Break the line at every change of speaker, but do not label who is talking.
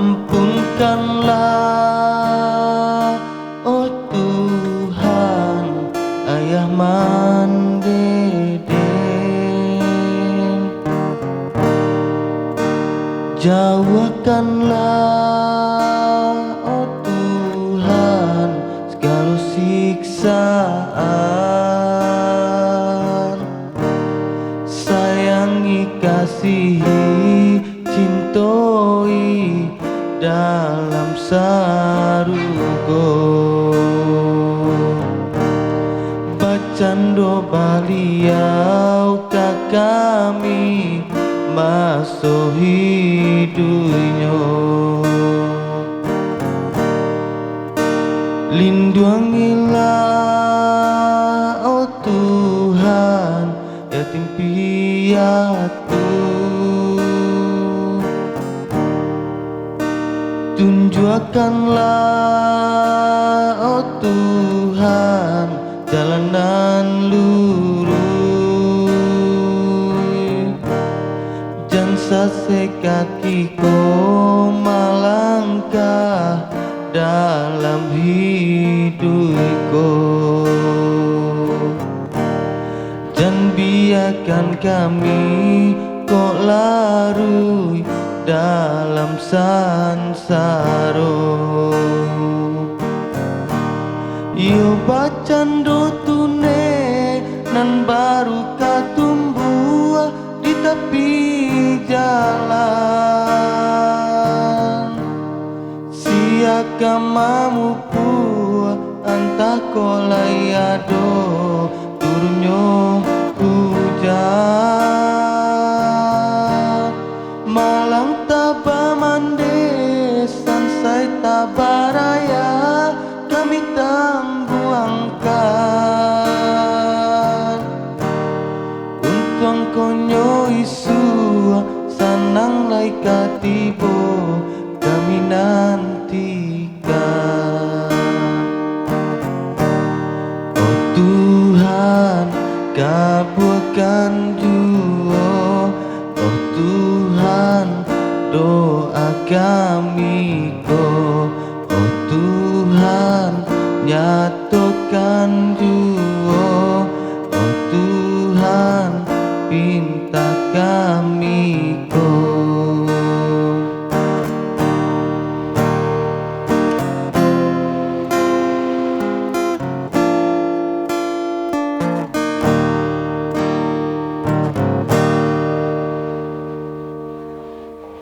Ampunkanlah, oh Tuhan, ayah mandeden. Jauhkanlah, oh Tuhan, segala siksaan. Sayangi, kasihi, cintoi dalam sarugo. Bacando baliau ka kami masuk hidupnya. Lindungilah, oh Tuhan, yatim piatu. Tunjukkanlah, oh Tuhan, jalanan lurus. Jangan sase kakiku melangkah dalam hidupku. Jangan biarkan kami kok larut dalam sansaro. Yo bacando tune nan baru katumbuh di tepi jalan. Siaka mamu pua antah kolayado turunyo hujan. Malang taba mande sansai tabaraya kami tambuangkan. Untuang konyo isu sanang lai katibo kami nantikan. Oh Tuhan, kabulkan jua. Oh Tuhan, doa kami.